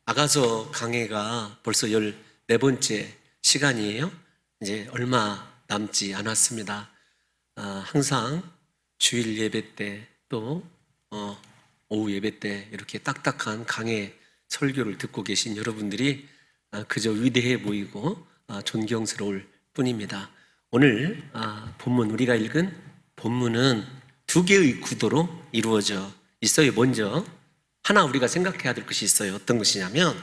아가서 강해가 벌써 14번째 시간이에요. 이제 얼마 남지 않았습니다. 항상 주일 예배 때 또 오후 예배 때 이렇게 딱딱한 강해 설교를 듣고 계신 여러분들이 그저 위대해 보이고 존경스러울 뿐입니다. 오늘 본문, 우리가 읽은 본문은 두 개의 구도로 이루어져 있어요. 먼저 하나 우리가 생각해야 될 것이 있어요. 어떤 것이냐면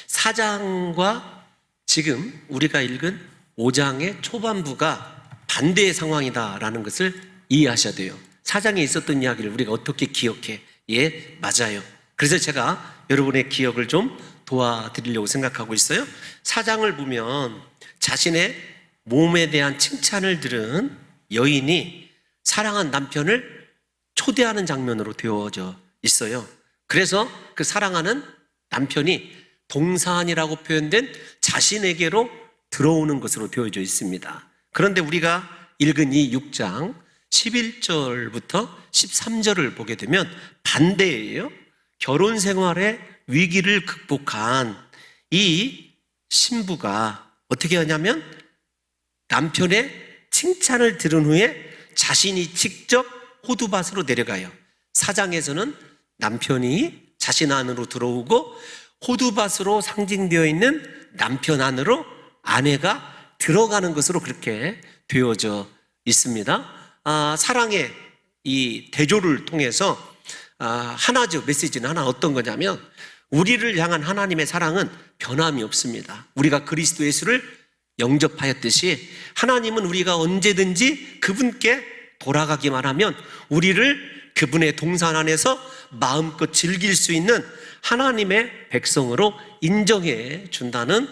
4장과 지금 우리가 읽은 5장의 초반부가 반대의 상황이다라는 것을 이해하셔야 돼요. 4장에 있었던 이야기를 우리가 어떻게 기억해? 예, 맞아요. 그래서 제가 여러분의 기억을 좀 도와드리려고 생각하고 있어요. 4장을 보면 자신의 몸에 대한 칭찬을 들은 여인이 사랑한 남편을 초대하는 장면으로 되어져 있어요. 그래서 그 사랑하는 남편이 동산이라고 표현된 자신에게로 들어오는 것으로 되어져 있습니다. 그런데 우리가 읽은 이 6장 11절부터 13절을 보게 되면 반대예요. 결혼 생활의 위기를 극복한 이 신부가 어떻게 하냐면 남편의 칭찬을 들은 후에 자신이 직접 호두밭으로 내려가요. 4장에서는 남편이 자신 안으로 들어오고 호두밭으로 상징되어 있는 남편 안으로 아내가 들어가는 것으로 그렇게 되어져 있습니다. 사랑의 이 대조를 통해서 하나죠. 메시지는 하나 어떤 거냐면 우리를 향한 하나님의 사랑은 변함이 없습니다. 우리가 그리스도 예수를 영접하였듯이 하나님은 우리가 언제든지 그분께 돌아가기만 하면 우리를 그분의 동산 안에서 마음껏 즐길 수 있는 하나님의 백성으로 인정해 준다는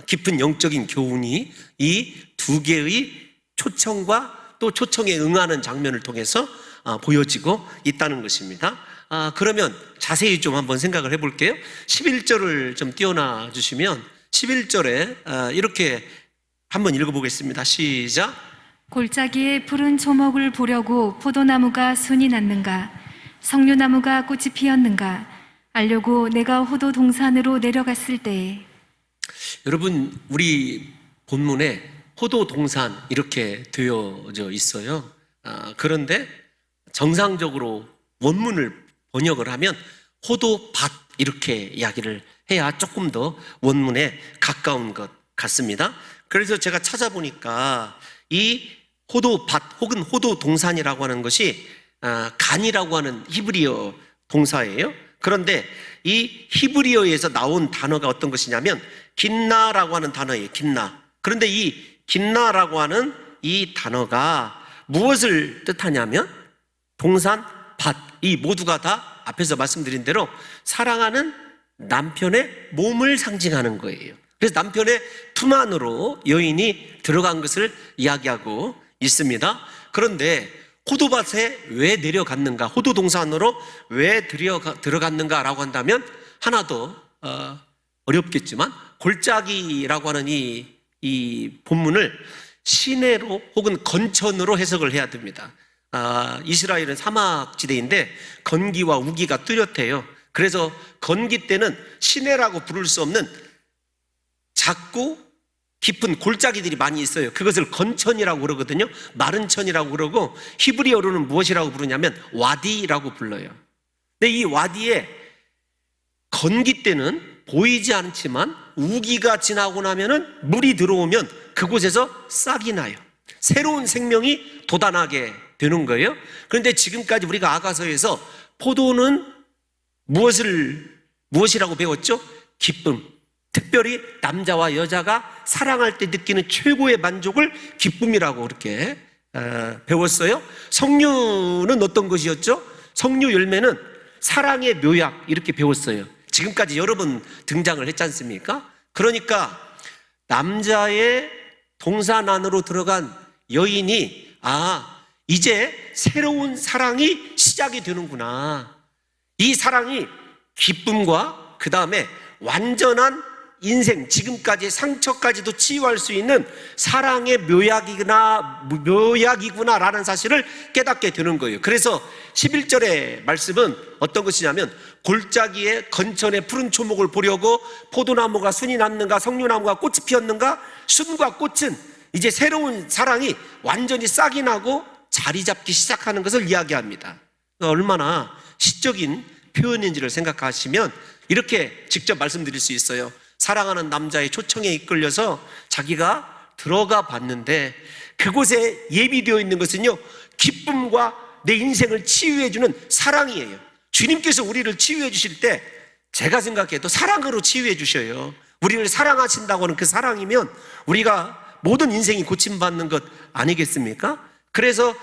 깊은 영적인 교훈이 이 두 개의 초청과 또 초청에 응하는 장면을 통해서 보여지고 있다는 것입니다. 그러면 자세히 좀 한번 생각을 해볼게요. 11절을 좀 띄워놔 주시면 11절에 이렇게 한번 읽어보겠습니다. 시작. 골짜기에 푸른 초목을 보려고 포도나무가 순이 났는가? 석류나무가 꽃이 피었는가? 알려고 내가 호도 동산으로 내려갔을 때에. 여러분, 우리 본문에 호도 동산 이렇게 되어져 있어요. 그런데 정상적으로 원문을 번역을 하면 호도밭 이렇게 이야기를 해야 조금 더 원문에 가까운 것 같습니다. 그래서 제가 찾아보니까 이 호도밭 혹은 호도동산이라고 하는 것이 간이라고 하는 히브리어 동사예요. 그런데 이 히브리어에서 나온 단어가 어떤 것이냐면 긴나라고 하는 단어예요. 긴나. 그런데 이 긴나라고 하는 이 단어가 무엇을 뜻하냐면 동산, 밭, 이 모두가 다 앞에서 말씀드린 대로 사랑하는 남편의 몸을 상징하는 거예요. 그래서 남편의 품 안으로 여인이 들어간 것을 이야기하고 있습니다. 그런데 호도밭에 왜 내려갔는가, 호도 동산으로 왜 들어갔는가라고 한다면 하나 더 어렵겠지만 골짜기라고 하는 이 본문을 시내로 혹은 건천으로 해석을 해야 됩니다. 이스라엘은 사막지대인데 건기와 우기가 뚜렷해요. 그래서 건기 때는 시내라고 부를 수 없는 작고 깊은 골짜기들이 많이 있어요. 그것을 건천이라고 그러거든요. 마른 천이라고 그러고 히브리어로는 무엇이라고 부르냐면 와디라고 불러요. 근데 이 와디에 건기 때는 보이지 않지만 우기가 지나고 나면은 물이 들어오면 그곳에서 싹이 나요. 새로운 생명이 돋아나게 되는 거예요. 그런데 지금까지 우리가 아가서에서 포도는 무엇이라고 배웠죠? 기쁨. 특별히 남자와 여자가 사랑할 때 느끼는 최고의 만족을 기쁨이라고 그렇게 배웠어요. 석류는 어떤 것이었죠? 석류 열매는 사랑의 묘약 이렇게 배웠어요. 지금까지 여러 번 등장을 했지 않습니까? 그러니까 남자의 동산 안으로 들어간 여인이 이제 새로운 사랑이 시작이 되는구나. 이 사랑이 기쁨과 그 다음에 완전한 인생, 지금까지의 상처까지도 치유할 수 있는 사랑의 묘약이구나라는 사실을 깨닫게 되는 거예요. 그래서 11절의 말씀은 어떤 것이냐면 골짜기에 건천에 푸른 초목을 보려고 포도나무가 순이 났는가 석류나무가 꽃이 피었는가. 순과 꽃은 이제 새로운 사랑이 완전히 싹이 나고 자리 잡기 시작하는 것을 이야기합니다. 얼마나 시적인 표현인지를 생각하시면 이렇게 직접 말씀드릴 수 있어요. 사랑하는 남자의 초청에 이끌려서 자기가 들어가 봤는데 그곳에 예비되어 있는 것은요, 기쁨과 내 인생을 치유해주는 사랑이에요. 주님께서 우리를 치유해 주실 때 제가 생각해도 사랑으로 치유해 주셔요. 우리를 사랑하신다고 하는 그 사랑이면 우리가 모든 인생이 고침받는 것 아니겠습니까? 그래서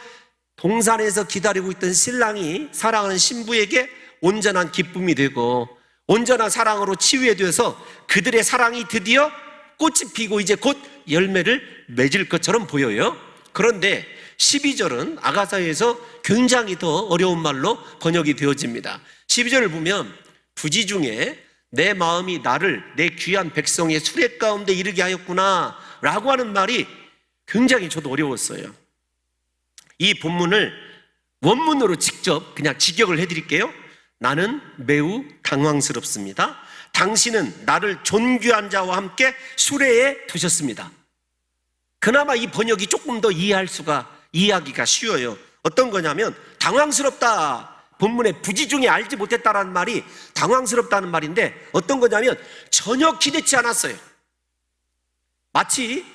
동산에서 기다리고 있던 신랑이 사랑하는 신부에게 온전한 기쁨이 되고 온전한 사랑으로 치유되어서 그들의 사랑이 드디어 꽃이 피고 이제 곧 열매를 맺을 것처럼 보여요. 그런데 12절은 아가사에서 굉장히 더 어려운 말로 번역이 되어집니다. 12절을 보면 부지 중에 내 마음이 나를 내 귀한 백성의 수레 가운데 이르게 하였구나 라고 하는 말이 굉장히 저도 어려웠어요. 이 본문을 원문으로 직접 그냥 직역을 해드릴게요. 나는 매우 당황스럽습니다. 당신은 나를 존귀한 자와 함께 수레에 두셨습니다. 그나마 이 번역이 조금 더 이해하기가 쉬워요. 어떤 거냐면 당황스럽다. 본문에 부지 중에 알지 못했다라는 말이 당황스럽다는 말인데 어떤 거냐면 전혀 기대치 않았어요. 마치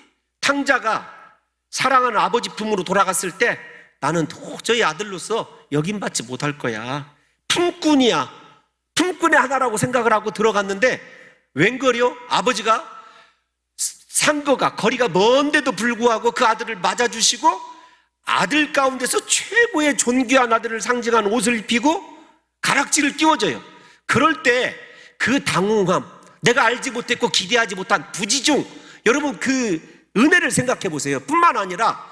탕자가 사랑하는 아버지 품으로 돌아갔을 때 나는 도저히 아들로서 역임받지 못할 거야. 품꾼이야. 품꾼의 하나라고 생각을 하고 들어갔는데 웬걸요? 아버지가 산 거가 거리가 먼데도 불구하고 그 아들을 맞아주시고 아들 가운데서 최고의 존귀한 아들을 상징한 옷을 입히고 가락지를 끼워줘요. 그럴 때 그 당황함, 내가 알지 못했고 기대하지 못한 부지중, 여러분 그 은혜를 생각해 보세요. 뿐만 아니라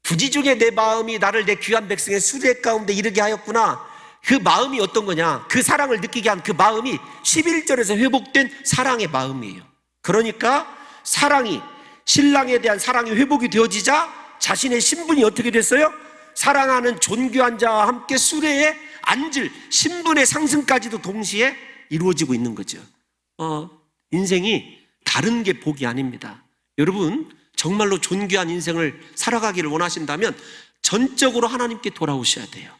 부지중에 내 마음이 나를 내 귀한 백성의 수레 가운데 이르게 하였구나. 그 마음이 어떤 거냐? 그 사랑을 느끼게 한 그 마음이 11절에서 회복된 사랑의 마음이에요. 그러니까 사랑이, 신랑에 대한 사랑이 회복이 되어지자 자신의 신분이 어떻게 됐어요? 사랑하는 존귀한 자와 함께 수레에 앉을 신분의 상승까지도 동시에 이루어지고 있는 거죠. 인생이 다른 게 복이 아닙니다. 여러분 정말로 존귀한 인생을 살아가기를 원하신다면 전적으로 하나님께 돌아오셔야 돼요.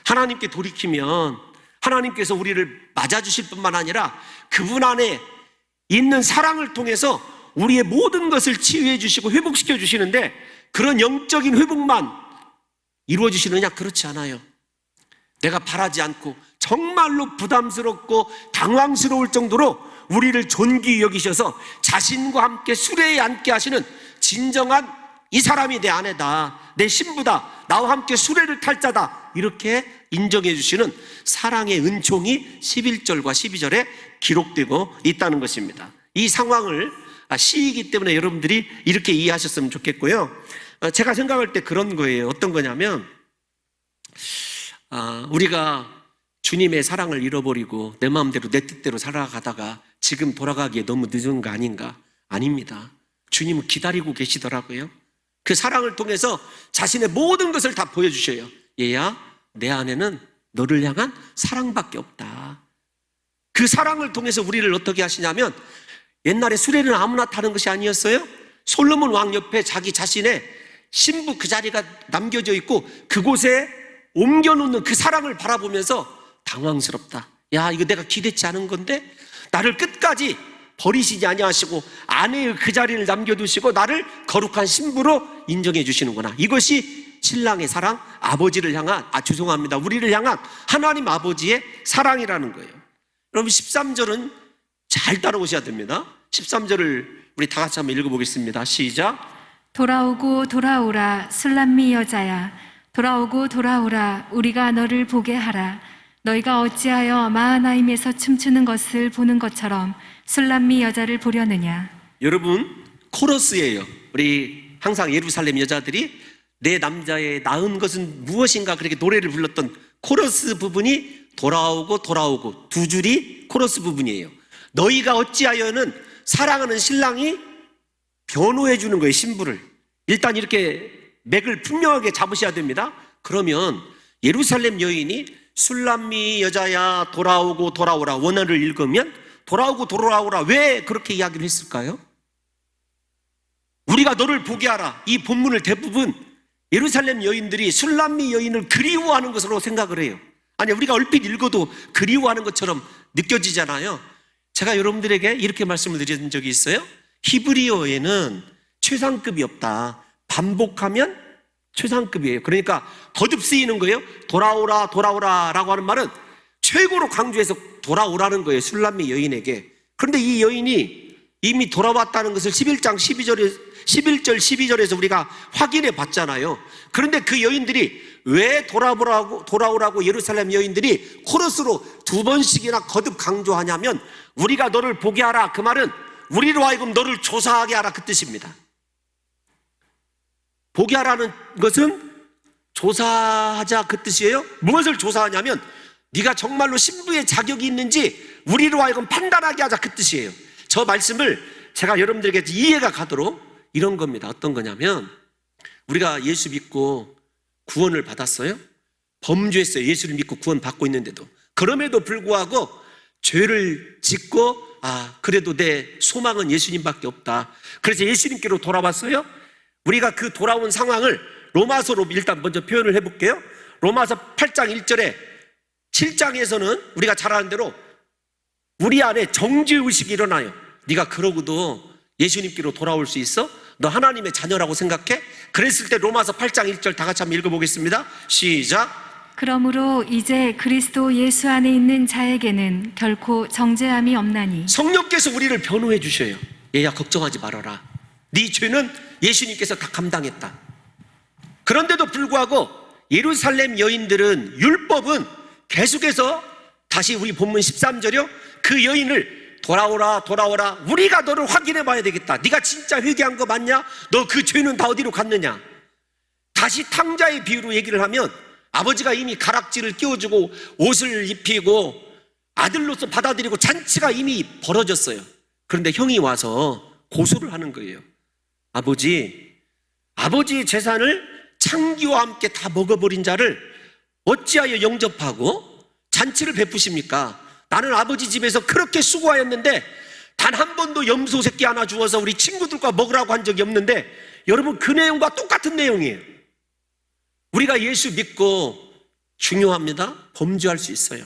하나님께 돌이키면 하나님께서 우리를 맞아주실 뿐만 아니라 그분 안에 있는 사랑을 통해서 우리의 모든 것을 치유해 주시고 회복시켜 주시는데 그런 영적인 회복만 이루어 주시느냐? 그렇지 않아요. 내가 바라지 않고 정말로 부담스럽고 당황스러울 정도로 우리를 존귀히 여기셔서 자신과 함께 수레에 앉게 하시는 진정한 이 사람이 내 아내다, 내 신부다, 나와 함께 수레를 탈 자다, 이렇게 인정해 주시는 사랑의 은총이 11절과 12절에 기록되고 있다는 것입니다. 이 상황을 시이기 때문에 여러분들이 이렇게 이해하셨으면 좋겠고요. 제가 생각할 때 그런 거예요. 어떤 거냐면 우리가 주님의 사랑을 잃어버리고 내 마음대로 내 뜻대로 살아가다가 지금 돌아가기에 너무 늦은 거 아닌가? 아닙니다. 주님은 기다리고 계시더라고요. 그 사랑을 통해서 자신의 모든 것을 다 보여주셔요. 얘야, 내 안에는 너를 향한 사랑밖에 없다. 그 사랑을 통해서 우리를 어떻게 하시냐면 옛날에 수레는 아무나 타는 것이 아니었어요. 솔로몬 왕 옆에 자기 자신의 신부 그 자리가 남겨져 있고 그곳에 옮겨놓는 그 사랑을 바라보면서 당황스럽다. 야, 이거 내가 기대치 않은 건데 나를 끝까지 버리시지 아니하시고 아내의 그 자리를 남겨두시고 나를 거룩한 신부로 인정해 주시는구나. 이것이 신랑의 사랑, 아버지를 향한, 우리를 향한 하나님 아버지의 사랑이라는 거예요. 여러분 13절은 잘 따라오셔야 됩니다. 13절을 우리 다 같이 한번 읽어보겠습니다. 시작. 돌아오고 돌아오라 술람미 여자야, 돌아오고 돌아오라 우리가 너를 보게 하라. 너희가 어찌하여 마하나임에서 춤추는 것을 보는 것처럼 술람미 여자를 보려느냐. 여러분 코러스예요. 우리 항상 예루살렘 여자들이 내 남자의 낳은 것은 무엇인가 그렇게 노래를 불렀던 코러스 부분이 돌아오고 돌아오고 두 줄이 코러스 부분이에요. 너희가 어찌하여는 사랑하는 신랑이 변호해 주는 거예요, 신부를. 일단 이렇게 맥을 분명하게 잡으셔야 됩니다. 그러면 예루살렘 여인이 술람미 여자야 돌아오고 돌아오라 원어를 읽으면 돌아오고 돌아오라 왜 그렇게 이야기를 했을까요? 우리가 너를 보게 하라. 이 본문을 대부분 예루살렘 여인들이 술람미 여인을 그리워하는 것으로 생각을 해요. 아니, 우리가 얼핏 읽어도 그리워하는 것처럼 느껴지잖아요. 제가 여러분들에게 이렇게 말씀을 드린 적이 있어요. 히브리어에는 최상급이 없다. 반복하면 최상급이에요. 그러니까 거듭 쓰이는 거예요. 돌아오라 돌아오라 라고 하는 말은 최고로 강조해서 돌아오라는 거예요, 술람미 여인에게. 그런데 이 여인이 이미 돌아왔다는 것을 11장 11절 12절에서 우리가 확인해 봤잖아요. 그런데 그 여인들이 왜 돌아오라고 예루살렘 여인들이 코러스로 2번씩이나 거듭 강조하냐면 우리가 너를 보게 하라, 그 말은 우리로 하여금 너를 조사하게 하라, 그 뜻입니다. 보게 하라는 것은 조사하자, 그 뜻이에요. 무엇을 조사하냐면 네가 정말로 신부의 자격이 있는지 우리로 하여금 판단하게 하자, 그 뜻이에요. 저 말씀을 제가 여러분들에게 이해가 가도록 이런 겁니다. 어떤 거냐면 우리가 예수 믿고 구원을 받았어요. 범죄했어요. 예수를 믿고 구원 받고 있는데도. 그럼에도 불구하고 죄를 짓고 그래도 내 소망은 예수님밖에 없다. 그래서 예수님께로 돌아왔어요. 우리가 그 돌아온 상황을 로마서로 일단 먼저 표현을 해볼게요. 로마서 8장 1절에 7장에서는 우리가 잘 아는 대로 우리 안에 정죄의식이 일어나요. 네가 그러고도 예수님께로 돌아올 수 있어? 너 하나님의 자녀라고 생각해? 그랬을 때 로마서 8장 1절 다 같이 한번 읽어보겠습니다. 시작. 그러므로 이제 그리스도 예수 안에 있는 자에게는 결코 정죄함이 없나니. 성령께서 우리를 변호해 주셔요. 얘야, 걱정하지 말아라. 네 죄는 예수님께서 다 감당했다. 그런데도 불구하고 예루살렘 여인들은, 율법은 계속해서 다시 우리 본문 13절이요, 그 여인을 돌아오라 돌아오라, 우리가 너를 확인해 봐야 되겠다. 네가 진짜 회개한 거 맞냐? 너 그 죄는 다 어디로 갔느냐? 다시 탕자의 비유로 얘기를 하면 아버지가 이미 가락지를 끼워주고 옷을 입히고 아들로서 받아들이고 잔치가 이미 벌어졌어요. 그런데 형이 와서 고소를 하는 거예요. 아버지의 재산을 창기와 함께 다 먹어버린 자를 어찌하여 영접하고 잔치를 베푸십니까? 나는 아버지 집에서 그렇게 수고하였는데 단 한 번도 염소 새끼 하나 주어서 우리 친구들과 먹으라고 한 적이 없는데, 여러분, 그 내용과 똑같은 내용이에요. 우리가 예수 믿고 중요합니다. 범죄할 수 있어요.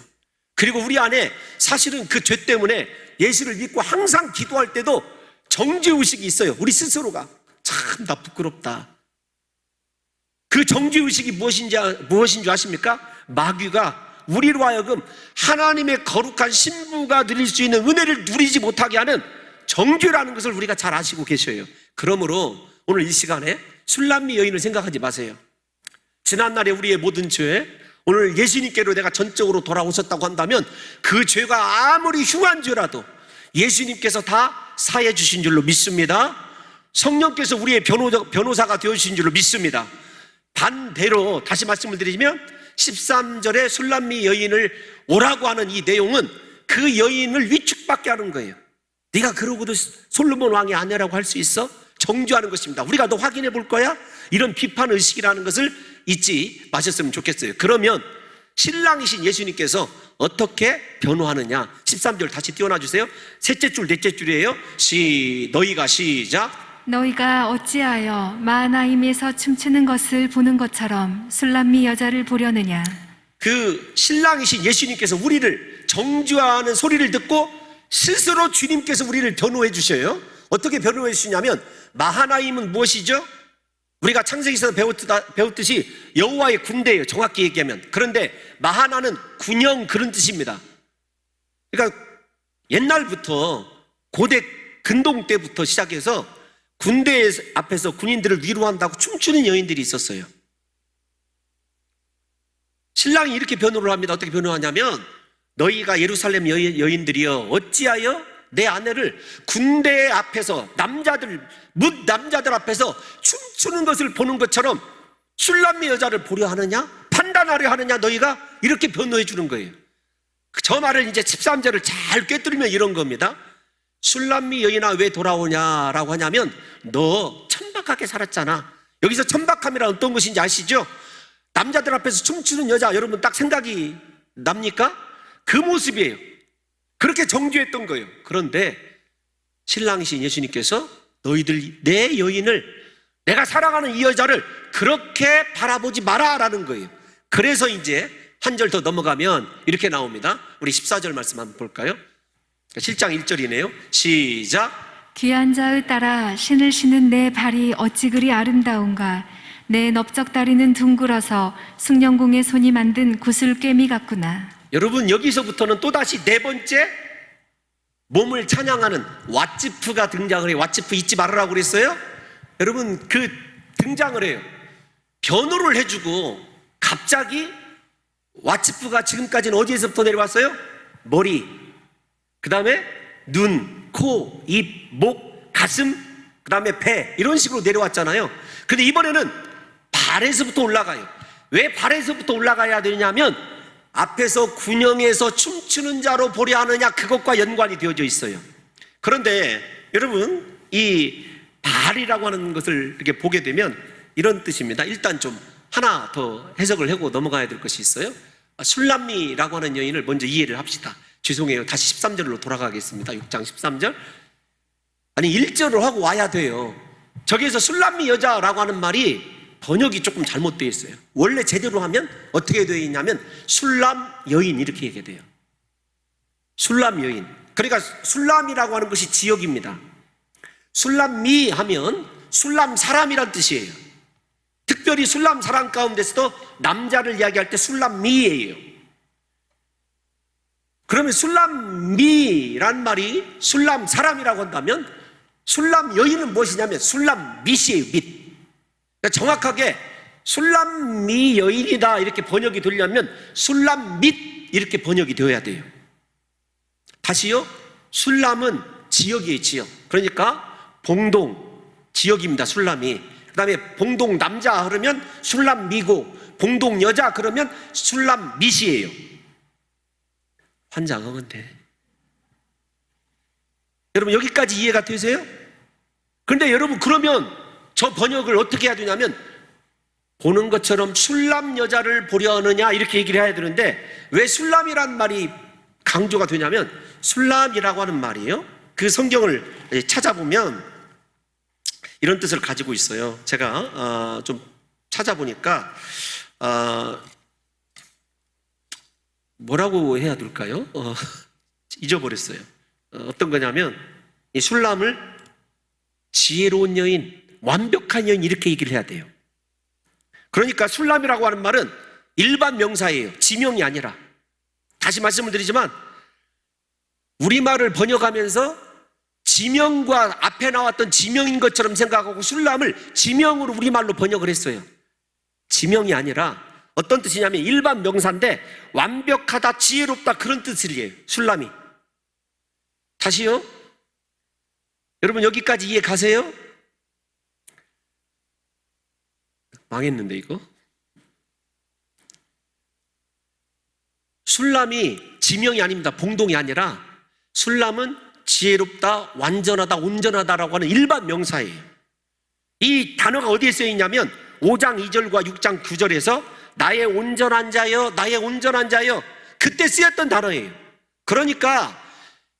그리고 우리 안에 사실은 그 죄 때문에 예수를 믿고 항상 기도할 때도 정죄의식이 있어요. 우리 스스로가 참 나 부끄럽다. 그 정죄의식이 무엇인 줄 아십니까? 마귀가 우리로 하여금 하나님의 거룩한 신부가 누릴 수 있는 은혜를 누리지 못하게 하는 정죄라는 것을 우리가 잘 아시고 계셔요. 그러므로 오늘 이 시간에 술람미 여인을 생각하지 마세요. 지난날에 우리의 모든 죄, 오늘 예수님께로 내가 전적으로 돌아오셨다고 한다면 그 죄가 아무리 흉한 죄라도 예수님께서 다 사해 주신 줄로 믿습니다. 성령께서 우리의 변호사가 되어주신 줄로 믿습니다. 반대로 다시 말씀을 드리면 13절에 술람미 여인을 오라고 하는 이 내용은 그 여인을 위축받게 하는 거예요. 네가 그러고도 솔로몬 왕의 아내라고 할 수 있어? 정죄하는 것입니다. 우리가 너 확인해 볼 거야? 이런 비판 의식이라는 것을 잊지 마셨으면 좋겠어요. 그러면 신랑이신 예수님께서 어떻게 변호하느냐? 13절 다시 띄워놔 주세요. 셋째 줄 넷째 줄이에요. 너희가 시작. 너희가 어찌하여 마하나임에서 춤추는 것을 보는 것처럼 술람미 여자를 보려느냐? 그 신랑이신 예수님께서 우리를 정죄하는 소리를 듣고 스스로 주님께서 우리를 변호해 주셔요. 어떻게 변호해 주시냐면, 마하나임은 무엇이죠? 우리가 창세기에서 배웠듯이 여호와의 군대예요, 정확히 얘기하면. 그런데 마하나는 군영, 그런 뜻입니다. 그러니까 옛날부터 고대 근동 때부터 시작해서 군대 앞에서 군인들을 위로한다고 춤추는 여인들이 있었어요. 신랑이 이렇게 변호를 합니다. 어떻게 변호하냐면, 너희가 예루살렘 여인들이여 어찌하여 내 아내를 군대 앞에서 남자들 앞에서 춤추는 것을 보는 것처럼 술람미 여자를 보려 하느냐? 판단하려 하느냐? 너희가 이렇게 변호해 주는 거예요. 저 말을 이제 13절을 잘 꿰뚫으면 이런 겁니다. 술람미 여인아 왜 돌아오냐라고 하냐면 너 천박하게 살았잖아. 여기서 천박함이란 어떤 것인지 아시죠? 남자들 앞에서 춤추는 여자, 여러분 딱 생각이 납니까? 그 모습이에요. 그렇게 정죄했던 거예요. 그런데 신랑이신 예수님께서 너희들 내 여인을, 내가 사랑하는 이 여자를 그렇게 바라보지 마라라는 거예요. 그래서 이제 한 절 더 넘어가면 이렇게 나옵니다. 우리 14절 말씀 한번 볼까요? 7장 1절이네요. 시작. 귀한 자의 따라 신을 신은 내 발이 어찌 그리 아름다운가. 내 넓적다리는 둥글어서 숭령공의 손이 만든 구슬깨미 같구나. 여러분 여기서부터는 또다시 네 번째 몸을 찬양하는 왓지프가 등장을 해요. 왓지프 잊지 말으라고 그랬어요. 여러분 그 등장을 해요. 변호를 해주고 갑자기 왓지프가 지금까지는 어디에서부터 내려왔어요? 머리, 그 다음에 눈, 코, 입, 목, 가슴, 그 다음에 배, 이런 식으로 내려왔잖아요. 근데 이번에는 발에서부터 올라가요. 왜 발에서부터 올라가야 되냐면 앞에서 군영에서 춤추는 자로 보려 하느냐, 그것과 연관이 되어져 있어요. 그런데 여러분 이 발이라고 하는 것을 이렇게 보게 되면 이런 뜻입니다. 일단 좀 하나 더 해석을 하고 넘어가야 될 것이 있어요. 술람미라고 하는 여인을 먼저 이해를 합시다. 죄송해요. 다시 13절로 돌아가겠습니다. 6장 13절. 아니 1절로 하고 와야 돼요. 저기에서 술람미 여자라고 하는 말이 번역이 조금 잘못되어 있어요. 원래 제대로 하면 어떻게 되어 있냐면 술람 여인 이렇게 얘기해야 돼요. 술람 여인. 그러니까 술람이라고 하는 것이 지역입니다. 술람미 하면 술람 사람이란 뜻이에요. 특별히 술람 사람 가운데서도 남자를 이야기할 때 술람미예요. 그러면 술람미란 말이 술람 사람이라고 한다면 술람 여인은 무엇이냐면 술람 밑이에요. 밑. 그러니까 정확하게 술람미 여인이다 이렇게 번역이 되려면 술람 밑 이렇게 번역이 되어야 돼요. 다시요. 술람은 지역이에요. 지역. 그러니까 봉동 지역입니다. 술람이. 그 다음에 봉동 남자 그러면 술람미고 봉동 여자 그러면 술람미시예요. 환장하면 돼. 여러분 여기까지 이해가 되세요? 그런데 여러분 그러면 저 번역을 어떻게 해야 되냐면 보는 것처럼 술람 여자를 보려 하느냐 이렇게 얘기를 해야 되는데 왜 술람이란 말이 강조가 되냐면 술람이라고 하는 말이에요. 그 성경을 찾아보면 이런 뜻을 가지고 있어요. 제가 좀 찾아보니까 뭐라고 해야 될까요? 잊어버렸어요. 어떤 거냐면 이 술람을 지혜로운 여인, 완벽한 여인 이렇게 얘기를 해야 돼요. 그러니까 술람이라고 하는 말은 일반 명사예요. 지명이 아니라. 다시 말씀을 드리지만 우리말을 번역하면서 지명과 앞에 나왔던 지명인 것처럼 생각하고 술람을 지명으로 우리말로 번역을 했어요. 지명이 아니라 어떤 뜻이냐면 일반 명사인데 완벽하다, 지혜롭다 그런 뜻이에요. 술람이. 다시요. 여러분 여기까지 이해 가세요? 망했는데 이거. 술람이 지명이 아닙니다. 봉동이 아니라 술람은 지혜롭다, 완전하다, 온전하다라고 하는 일반 명사예요. 이 단어가 어디에 쓰여 있냐면 5장 2절과 6장 9절에서 나의 온전한 자여, 나의 온전한 자여 그때 쓰였던 단어예요. 그러니까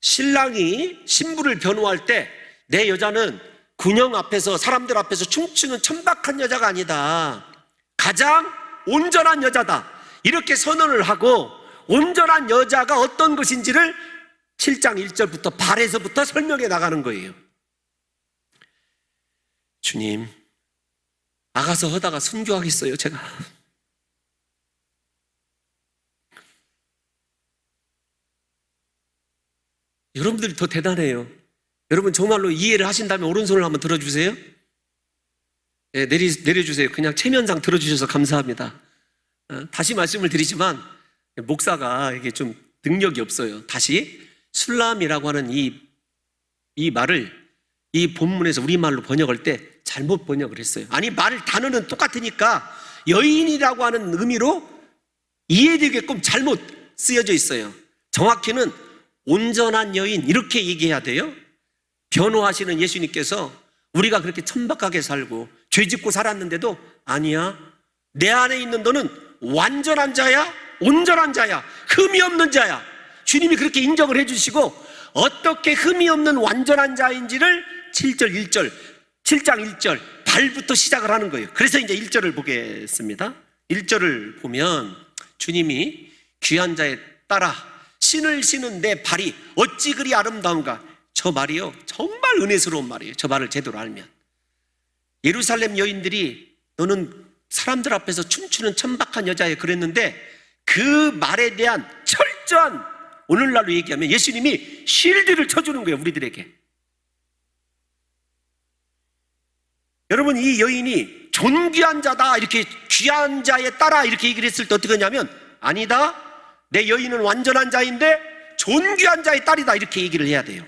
신랑이 신부를 변호할 때 내 여자는 군영 앞에서 사람들 앞에서 춤추는 천박한 여자가 아니다. 가장 온전한 여자다. 이렇게 선언을 하고 온전한 여자가 어떤 것인지를 7장 1절부터 발에서부터 설명해 나가는 거예요. 주님, 나가서 하다가 순교하겠어요, 제가. 여러분들이 더 대단해요. 여러분 정말로 이해를 하신다면 오른손을 한번 들어주세요. 네, 내려주세요. 그냥 체면상 들어주셔서 감사합니다. 다시 말씀을 드리지만 목사가 이게 좀 능력이 없어요. 다시 술람이라고 하는 이 말을 이 본문에서 우리말로 번역할 때 잘못 번역을 했어요. 아니 단어는 똑같으니까 여인이라고 하는 의미로 이해되게끔 잘못 쓰여져 있어요. 정확히는 온전한 여인 이렇게 얘기해야 돼요. 변호하시는 예수님께서 우리가 그렇게 천박하게 살고 죄 짓고 살았는데도 아니야, 내 안에 있는 너는 완전한 자야, 온전한 자야, 흠이 없는 자야. 주님이 그렇게 인정을 해주시고 어떻게 흠이 없는 완전한 자인지를 7장 1절 발부터 시작을 하는 거예요. 그래서 이제 1절을 보겠습니다. 1절을 보면 주님이 귀한 자에 따라 신을 신은 내 발이 어찌 그리 아름다운가. 저 말이요, 정말 은혜스러운 말이에요. 저 말을 제대로 알면. 예루살렘 여인들이 너는 사람들 앞에서 춤추는 천박한 여자에 그랬는데 그 말에 대한 철저한, 오늘날로 얘기하면 예수님이 실드를 쳐주는 거예요, 우리들에게. 여러분, 이 여인이 존귀한 자다, 이렇게 귀한 자에 따라 이렇게 얘기를 했을 때 어떻게 하냐면, 아니다, 내 여인은 완전한 자인데 존귀한 자의 딸이다, 이렇게 얘기를 해야 돼요.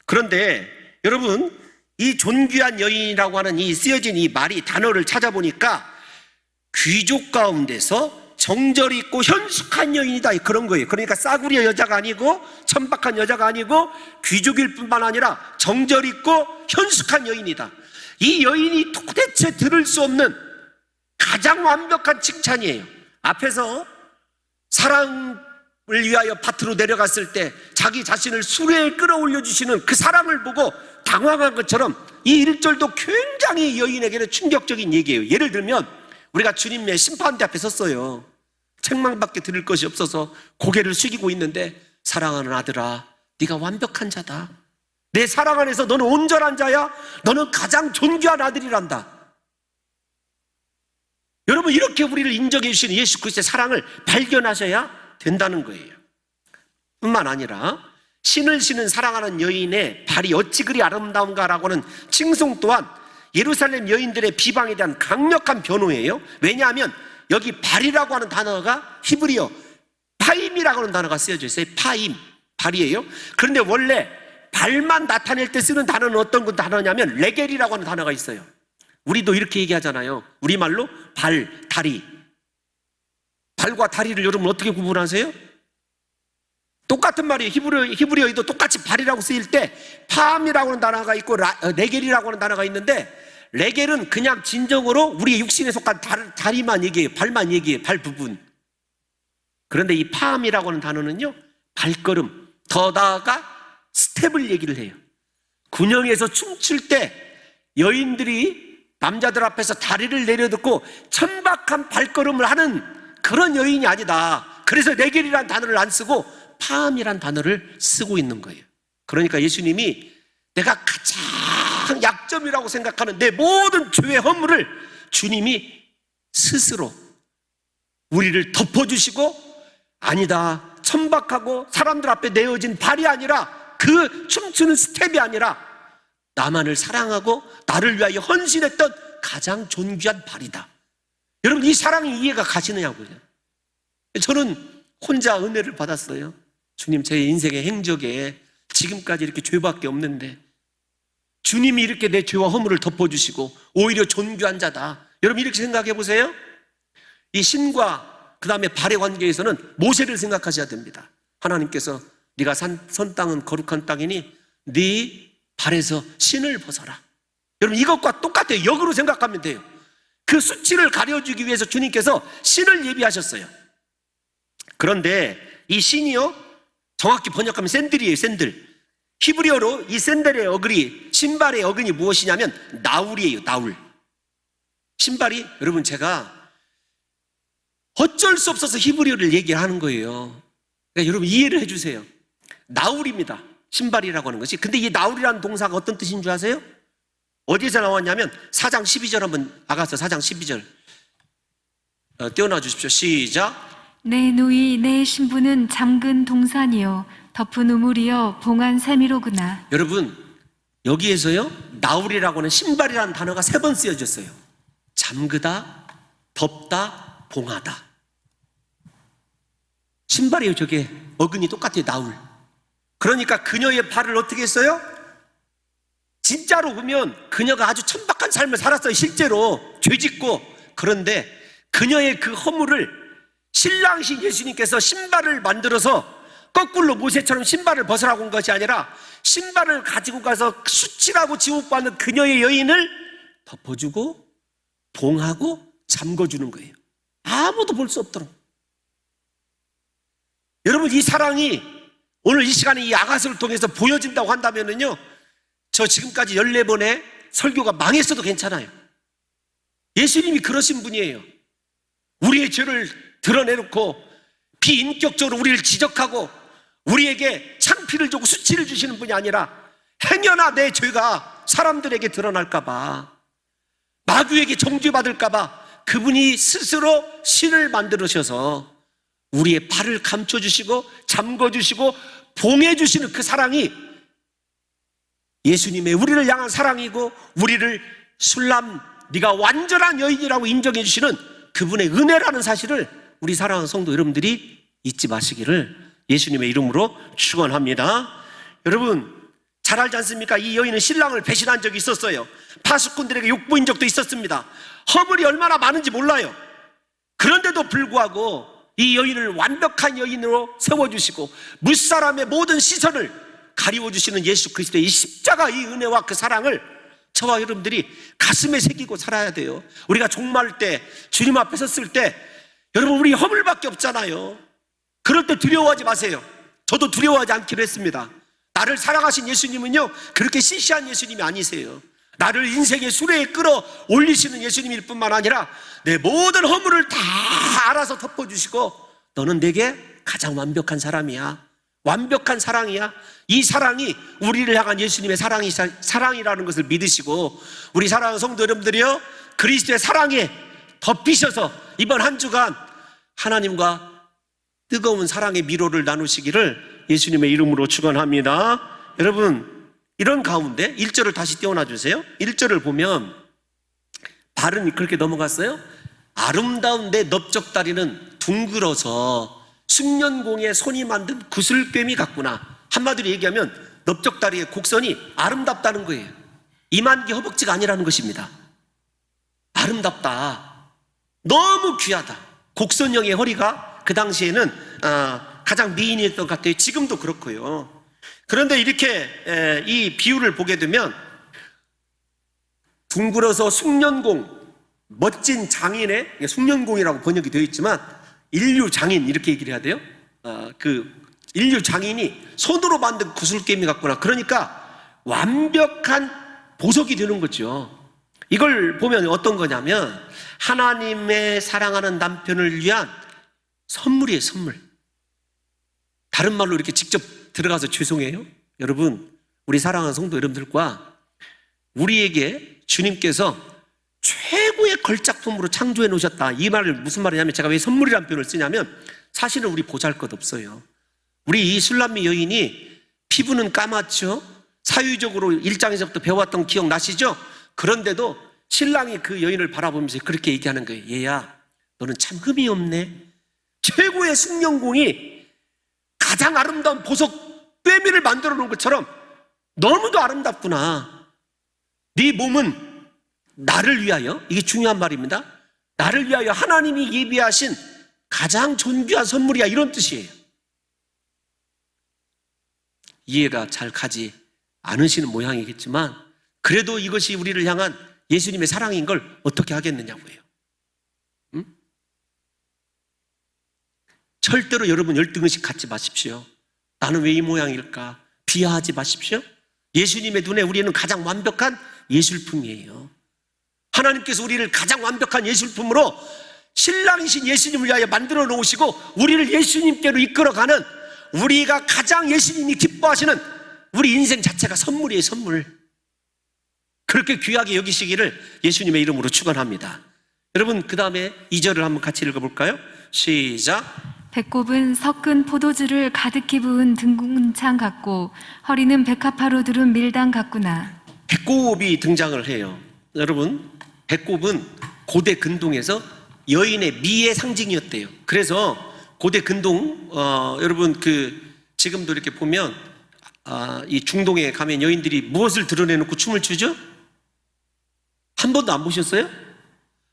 그런데 여러분, 이 존귀한 여인이라고 하는 이 쓰여진 이 말이, 단어를 찾아보니까 귀족 가운데서 정절 있고 현숙한 여인이다, 그런 거예요. 그러니까 싸구려 여자가 아니고 천박한 여자가 아니고 귀족일 뿐만 아니라 정절 있고 현숙한 여인이다. 이 여인이 도대체 들을 수 없는 가장 완벽한 칭찬이에요. 앞에서 사랑을 위하여 밭으로 내려갔을 때 자기 자신을 수레에 끌어올려 주시는 그 사랑을 보고 당황한 것처럼 이 1절도 굉장히 여인에게는 충격적인 얘기예요. 예를 들면 우리가 주님의 심판대 앞에 섰어요. 책망밖에 들을 것이 없어서 고개를 숙이고 있는데, 사랑하는 아들아, 네가 완벽한 자다, 내 사랑 안에서 너는 온전한 자야, 너는 가장 존귀한 아들이란다. 여러분, 이렇게 우리를 인정해 주시는 예수 그리스도의 사랑을 발견하셔야 된다는 거예요. 뿐만 아니라 신을 신은 사랑하는 여인의 발이 어찌 그리 아름다운가라고 하는 칭송 또한 예루살렘 여인들의 비방에 대한 강력한 변호예요. 왜냐하면 여기 발이라고 하는 단어가 히브리어 파임이라고 하는 단어가 쓰여져 있어요. 파임, 발이에요. 그런데 원래 발만 나타낼 때 쓰는 단어는 어떤 그 단어냐면 레겔이라고 하는 단어가 있어요. 우리도 이렇게 얘기하잖아요. 우리말로 발, 다리. 발과 다리를 여러분 어떻게 구분하세요? 똑같은 말이에요. 히브리어에도 똑같이 발이라고 쓰일 때 파임이라고 하는 단어가 있고 레겔이라고 하는 단어가 있는데, 레겔은 그냥 진정으로 우리의 육신에 속한 다리만 얘기해요. 발만 얘기해요. 발 부분. 그런데 이 파임이라고 하는 단어는요, 발걸음, 더 나아가 스텝을 얘기를 해요. 군영에서 춤출 때 여인들이 남자들 앞에서 다리를 내려듣고 천박한 발걸음을 하는 그런 여인이 아니다. 그래서 레겔이라는 단어를 안 쓰고 파임이라는 단어를 쓰고 있는 거예요. 그러니까 예수님이 내가 가장 약점이라고 생각하는 내 모든 죄의 허물을 주님이 스스로 우리를 덮어주시고, 아니다, 천박하고 사람들 앞에 내어진 발이 아니라, 그 춤추는 스텝이 아니라 나만을 사랑하고 나를 위하여 헌신했던 가장 존귀한 발이다. 여러분, 이 사랑이 이해가 가시느냐고요. 저는 혼자 은혜를 받았어요. 주님, 제 인생의 행적에 지금까지 이렇게 죄밖에 없는데 주님이 이렇게 내 죄와 허물을 덮어주시고 오히려 존귀한 자다. 여러분, 이렇게 생각해 보세요. 이 신과 그 다음에 발의 관계에서는 모세를 생각하셔야 됩니다. 하나님께서 네가 선 땅은 거룩한 땅이니 네 발에서 신을 벗어라. 여러분, 이것과 똑같아요. 역으로 생각하면 돼요. 그 수치를 가려주기 위해서 주님께서 신을 예비하셨어요. 그런데 이 신이요, 정확히 번역하면 샌들이에요. 샌들. 히브리어로 이 샌들의 어근이, 신발의 어근이 무엇이냐면 나울이에요. 나울. 신발이, 여러분, 제가 어쩔 수 없어서 히브리어를 얘기하는 거예요. 그러니까 여러분 이해를 해주세요. 나울입니다. 신발이라고 하는 것이. 근데 이 나울이라는 동사가 어떤 뜻인 줄 아세요? 어디에서 나왔냐면 4장 12절 한번 아가서 4장 12절 띄워놔 주십시오. 시작. 내 누이 내 신부는 잠근 동산이요 덮은 우물이요 봉한 샘이로구나. 여러분, 여기에서요, 나울이라고 하는 신발이라는 단어가 3번 쓰여졌어요. 잠그다, 덮다, 봉하다. 신발이에요. 저게 어근이 똑같아요. 나울. 그러니까 그녀의 발을 어떻게 했어요? 진짜로 보면 그녀가 아주 천박한 삶을 살았어요. 실제로 죄짓고. 그런데 그녀의 그 허물을 신랑이신 예수님께서 신발을 만들어서 거꾸로 모세처럼 신발을 벗으라고 한 것이 아니라 신발을 가지고 가서 수치라고 지목받는 그녀의 여인을 덮어주고 봉하고 잠궈주는 거예요. 아무도 볼 수 없도록. 여러분, 이 사랑이 오늘 이 시간에 이 아가서를 통해서 보여진다고 한다면은요, 저 지금까지 14번의 설교가 망했어도 괜찮아요. 예수님이 그러신 분이에요. 우리의 죄를 드러내놓고 비인격적으로 우리를 지적하고 우리에게 창피를 주고 수치를 주시는 분이 아니라, 행여나 내 죄가 사람들에게 드러날까봐, 마귀에게 정죄받을까봐 그분이 스스로 신을 만들으셔서 우리의 발을 감춰주시고 잠궈주시고 봉해주시는 그 사랑이 예수님의 우리를 향한 사랑이고, 우리를 술람 네가 완전한 여인이라고 인정해 주시는 그분의 은혜라는 사실을 우리 사랑하는 성도 여러분들이 잊지 마시기를 예수님의 이름으로 축원합니다. 여러분, 잘 알지 않습니까? 이 여인은 신랑을 배신한 적이 있었어요. 파수꾼들에게 욕보인 적도 있었습니다. 허물이 얼마나 많은지 몰라요. 그런데도 불구하고 이 여인을 완벽한 여인으로 세워주시고 무사람의 모든 시선을 가리워주시는 예수 그리스도의 이 십자가, 이 은혜와 그 사랑을 저와 여러분들이 가슴에 새기고 살아야 돼요. 우리가 종말 때, 주님 앞에 섰을 때, 여러분, 우리 허물밖에 없잖아요. 그럴 때 두려워하지 마세요. 저도 두려워하지 않기로 했습니다. 나를 사랑하신 예수님은요, 그렇게 시시한 예수님이 아니세요. 나를 인생의 수레에 끌어 올리시는 예수님일 뿐만 아니라 내 모든 허물을 다 알아서 덮어주시고, 너는 내게 가장 완벽한 사람이야, 완벽한 사랑이야. 이 사랑이 우리를 향한 예수님의 사랑이라는 것을 믿으시고, 우리 사랑하는 성도 여러분들이요, 그리스도의 사랑에 덮이셔서 이번 한 주간 하나님과 뜨거운 사랑의 미로를 나누시기를 예수님의 이름으로 축원합니다. 여러분, 이런 가운데 1절을 다시 띄워놔 주세요. 1절을 보면 발은 그렇게 넘어갔어요. 아름다운 내 넓적다리는 둥그러서 숙련공의 손이 만든 구슬꿰미 같구나. 한마디로 얘기하면 넓적다리의 곡선이 아름답다는 거예요. 이만기 허벅지가 아니라는 것입니다. 아름답다, 너무 귀하다. 곡선형의 허리가 그 당시에는 가장 미인이었던 것 같아요. 지금도 그렇고요. 그런데 이렇게 이 비유를 보게 되면 둥그러서 숙련공, 멋진 장인의, 숙련공이라고 번역이 되어 있지만 인류 장인 이렇게 얘기를 해야 돼요. 그 인류 장인이 손으로 만든 구슬깨미 같구나. 그러니까 완벽한 보석이 되는 거죠. 이걸 보면 어떤 거냐면 하나님의 사랑하는 남편을 위한 선물이에요, 선물. 다른 말로 이렇게 직접 들어가서 죄송해요. 여러분, 우리 사랑하는 성도 여러분들과 우리에게 주님께서 최고의 걸작품으로 창조해 놓으셨다. 이 말을 무슨 말이냐면, 제가 왜 선물이라는 표현을 쓰냐면, 사실은 우리 보잘것없어요. 우리 이 술람미 여인이 피부는 까맣죠. 사유적으로 1장에서부터 배워왔던 기억 나시죠? 그런데도 신랑이 그 여인을 바라보면서 그렇게 얘기하는 거예요. 얘야, 너는 참 흠이 없네. 최고의 숙련공이 가장 아름다운 보석 꿰미를 만들어 놓은 것처럼 너무도 아름답구나. 네 몸은 나를 위하여, 이게 중요한 말입니다, 나를 위하여 하나님이 예비하신 가장 존귀한 선물이야, 이런 뜻이에요. 이해가 잘 가지 않으시는 모양이겠지만 그래도 이것이 우리를 향한 예수님의 사랑인 걸 어떻게 하겠느냐고요. 응? 절대로 여러분 열등의식 갖지 마십시오. 나는 왜 이 모양일까? 비하하지 마십시오. 예수님의 눈에 우리는 가장 완벽한 예술품이에요. 하나님께서 우리를 가장 완벽한 예술품으로 신랑이신 예수님을 위하여 만들어 놓으시고 우리를 예수님께로 이끌어가는, 우리가 가장 예수님이 기뻐하시는 우리 인생 자체가 선물이에요, 선물. 그렇게 귀하게 여기시기를 예수님의 이름으로 축원합니다. 여러분, 그 다음에 2절을 한번 같이 읽어볼까요? 시작. 배꼽은 섞은 포도주를 가득히 부은 등궁창 같고 허리는 백합화로 두른 밀당 같구나. 배꼽이 등장을 해요. 여러분, 배꼽은 고대 근동에서 여인의 미의 상징이었대요. 그래서 고대 근동, 여러분 지금도 이렇게 보면 이 중동에 가면 여인들이 무엇을 드러내놓고 춤을 추죠? 한 번도 안 보셨어요?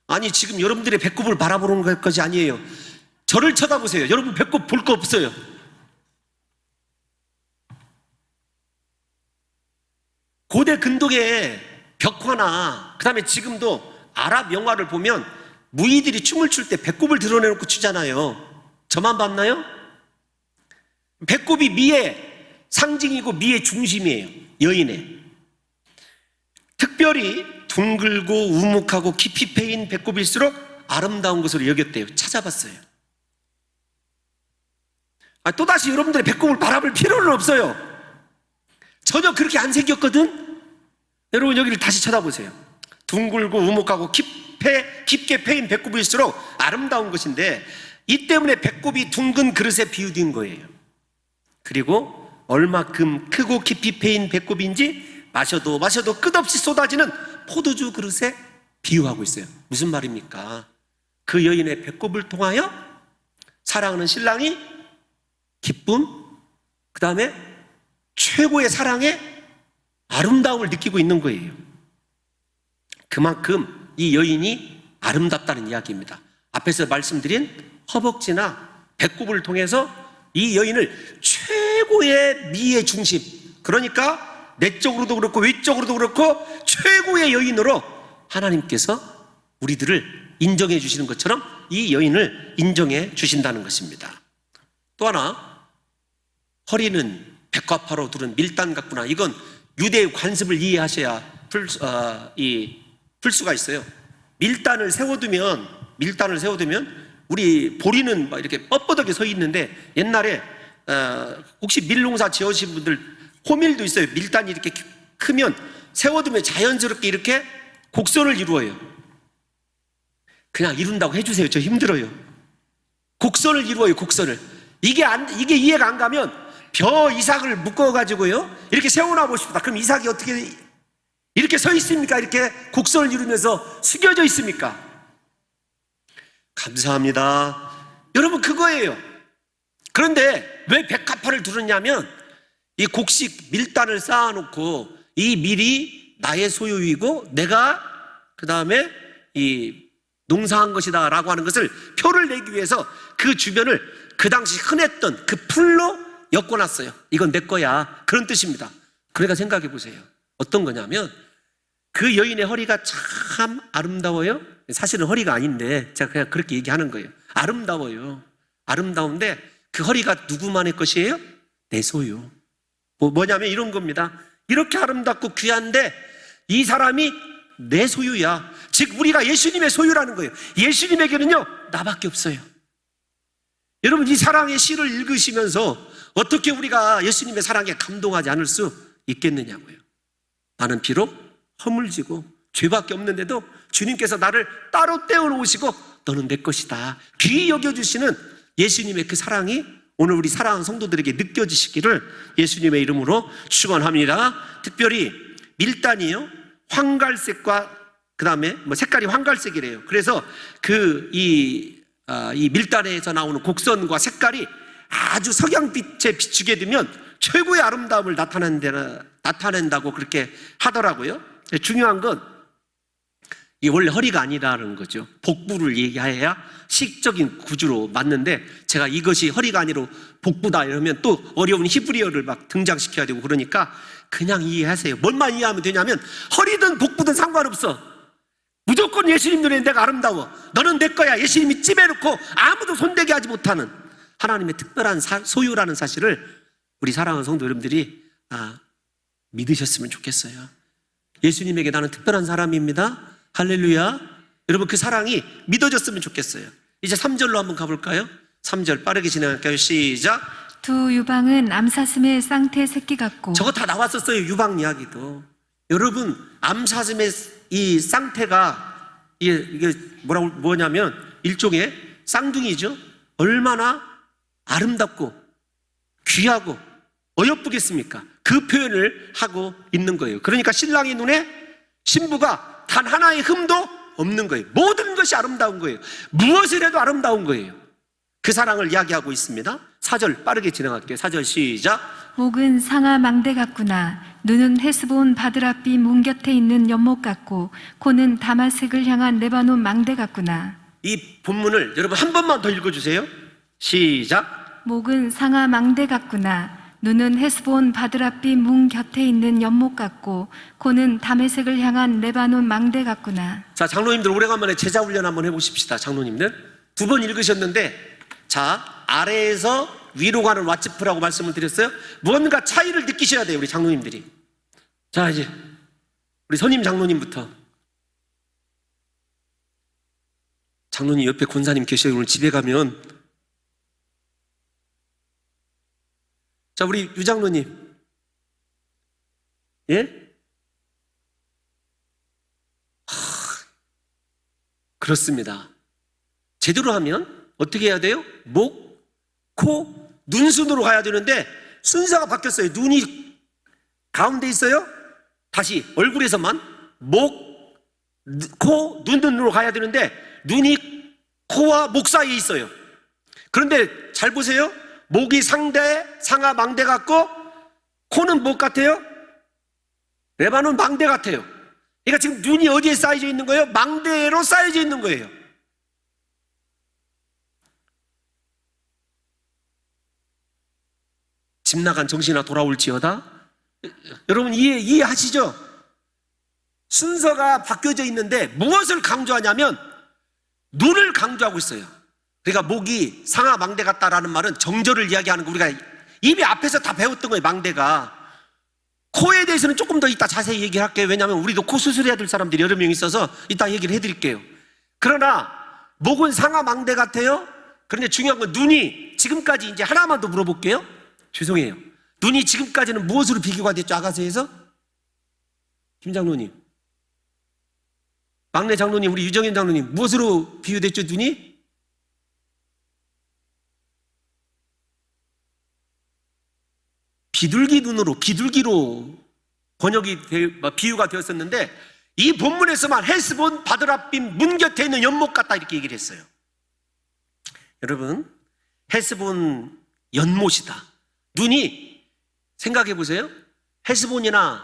아니, 지금 여러분들의 배꼽을 바라보는 것이 아니에요. 저를 쳐다보세요. 여러분 배꼽 볼 거 없어요. 고대 근동의 벽화나 그다음에 지금도 아랍 영화를 보면 무희들이 춤을 출 때 배꼽을 드러내놓고 추잖아요. 저만 봤나요? 배꼽이 미의 상징이고 미의 중심이에요. 여인의. 특별히 둥글고 우묵하고 깊이 패인 배꼽일수록 아름다운 것으로 여겼대요. 찾아봤어요. 또다시 여러분들의 배꼽을 바라볼 필요는 없어요. 전혀 그렇게 안 생겼거든. 여러분 여기를 다시 쳐다보세요. 둥글고 우묵하고 깊게 패인 배꼽일수록 아름다운 것인데, 이 때문에 배꼽이 둥근 그릇에 비유된 거예요. 그리고 얼마큼 크고 깊이 패인 배꼽인지 마셔도 끝없이 쏟아지는 포도주 그릇에 비유하고 있어요. 무슨 말입니까? 그 여인의 배꼽을 통하여 사랑하는 신랑이 기쁨, 그 다음에 최고의 사랑의 아름다움을 느끼고 있는 거예요. 그만큼 이 여인이 아름답다는 이야기입니다. 앞에서 말씀드린 허벅지나 배꼽을 통해서 이 여인을 최고의 미의 중심, 그러니까 내적으로도 그렇고 외적으로도 그렇고 최고의 여인으로 하나님께서 우리들을 인정해 주시는 것처럼 이 여인을 인정해 주신다는 것입니다. 또 하나, 허리는 백화파로 두른 밀단 같구나. 이건 유대의 관습을 이해하셔야 풀 수가 있어요. 밀단을 세워두면 우리 보리는 막 이렇게 뻣뻣하게 서 있는데, 옛날에 혹시 밀농사 지으신 분들 호밀도 있어요. 밀단이 이렇게 크면 세워두면 자연스럽게 이렇게 곡선을 이루어요. 그냥 이룬다고 해주세요. 저 힘들어요. 곡선을 이루어요. 곡선을. 이게 이해가 안 가면 벼 이삭을 묶어가지고요 이렇게 세워놔 보십시다. 그럼 이삭이 어떻게 이렇게 서 있습니까? 이렇게 곡선을 이루면서 숙여져 있습니까? 감사합니다. 여러분, 그거예요. 그런데 왜 백합화를 두르냐면, 이 곡식 밀단을 쌓아놓고 이 밀이 나의 소유이고 내가 그 다음에 이 농사한 것이다 라고 하는 것을 표를 내기 위해서 그 주변을 그 당시 흔했던 그 풀로 엮어놨어요. 이건 내 거야, 그런 뜻입니다. 그러니까 생각해 보세요. 어떤 거냐면, 그 여인의 허리가 참 아름다워요. 사실은 허리가 아닌데 제가 그냥 그렇게 얘기하는 거예요. 아름다워요. 아름다운데 그 허리가 누구만의 것이에요? 내 소유. 뭐냐면 이런 겁니다. 이렇게 아름답고 귀한데 이 사람이 내 소유야. 즉 우리가 예수님의 소유라는 거예요. 예수님에게는요 나밖에 없어요. 여러분, 이 사랑의 시를 읽으시면서 어떻게 우리가 예수님의 사랑에 감동하지 않을 수 있겠느냐고요. 나는 비록 허물지고 죄밖에 없는데도 주님께서 나를 따로 떼어놓으시고 너는 내 것이다 귀히 여겨주시는 예수님의 그 사랑이 오늘 우리 사랑하는 성도들에게 느껴지시기를 예수님의 이름으로 축원합니다. 특별히 밀단이요, 황갈색과 그 다음에 색깔이 황갈색이래요. 그래서 이 밀단에서 나오는 곡선과 색깔이 아주 석양빛에 비추게 되면 최고의 아름다움을 나타낸다고 그렇게 하더라고요. 중요한 건 이 원래 허리가 아니라는 거죠. 복부를 얘기해야 식적인 구조로 맞는데, 제가 이것이 허리가 아니라 복부다 이러면 또 어려운 히브리어를 막 등장시켜야 되고 그러니까 그냥 이해하세요. 뭘만 이해하면 되냐면, 허리든 복부든 상관없어. 무조건 예수님 눈에 내가 아름다워. 너는 내 거야. 예수님이 찜해놓고 아무도 손대게 하지 못하는 하나님의 특별한 소유라는 사실을 우리 사랑하는 성도 여러분들이 믿으셨으면 좋겠어요. 예수님에게 나는 특별한 사람입니다. 할렐루야. 여러분, 그 사랑이 믿어졌으면 좋겠어요. 이제 3절로 한번 가볼까요? 3절 빠르게 진행할까요? 시작. 두 유방은 암사슴의 쌍태 새끼 같고. 저거 다 나왔었어요. 유방 이야기도. 여러분, 암사슴의 이 쌍태가 이게 뭐냐면 일종의 쌍둥이죠. 얼마나 아름답고 귀하고 어여쁘겠습니까? 그 표현을 하고 있는 거예요. 그러니까 신랑의 눈에 신부가 단 하나의 흠도 없는 거예요. 모든 것이 아름다운 거예요. 무엇을 해도 아름다운 거예요. 그 사랑을 이야기하고 있습니다. 4절 빠르게 진행할게요. 4절 시작. 목은 상아 망대 같구나. 눈은 헤스본 바드라빛 문 곁에 있는 연못 같고, 코는 다마색을 향한 레바논 망대 같구나. 이 본문을 여러분 한 번만 더 읽어주세요. 시작. 목은 상아 망대 같구나. 눈은 헤스본 바드라빛 문 곁에 있는 연못 같고 코는 다메섹을 향한 레바논 망대 같구나. 자, 장로님들 오래간만에 제자 훈련 한번 해보십시다. 장로님들 2번 읽으셨는데, 자, 아래에서 위로 가는 왓츠프라고 말씀을 드렸어요. 뭔가 차이를 느끼셔야 돼요, 우리 장로님들이. 자, 이제 우리 선임 장로님부터. 장로님 옆에 권사님 계셔요. 오늘 집에 가면. 자, 우리 유 장로님. 예? 그렇습니다. 제대로 하면 어떻게 해야 돼요? 목, 코, 눈 순으로 가야 되는데 순서가 바뀌었어요. 눈이 가운데 있어요. 다시 얼굴에서만 목, 코, 눈으로 가야 되는데 눈이 코와 목 사이에 있어요. 그런데 잘 보세요. 목이 상대, 상하 망대 같고 코는 목 같아요? 레바논 망대 같아요. 그러니까 지금 눈이 어디에 쌓여져 있는 거예요? 망대로 쌓여져 있는 거예요. 집 나간 정신아 돌아올지어다. 여러분 이해하시죠? 순서가 바뀌어져 있는데 무엇을 강조하냐면 눈을 강조하고 있어요. 그러니까 목이 상하 망대 같다라는 말은 정절을 이야기하는 거, 우리가 이미 앞에서 다 배웠던 거예요. 망대가. 코에 대해서는 조금 더 이따 자세히 얘기를 할게요. 왜냐하면 우리도 코 수술해야 될 사람들이 여러 명 있어서 이따 얘기를 해드릴게요. 그러나 목은 상하 망대 같아요. 그런데 중요한 건 눈이 지금까지, 이제 하나만 더 물어볼게요. 죄송해요. 눈이 지금까지는 무엇으로 비교가 됐죠? 아가서에서? 김 장로님, 막내 장로님, 우리 유정현 장로님, 무엇으로 비유됐죠? 눈이? 비둘기 눈으로, 비둘기로 비유가 되었었는데, 이 본문에서만 헤스본 바드라빛 문 곁에 있는 연못 같다 이렇게 얘기를 했어요. 여러분, 헤스본 연못이다. 눈이, 생각해 보세요. 헤스본이나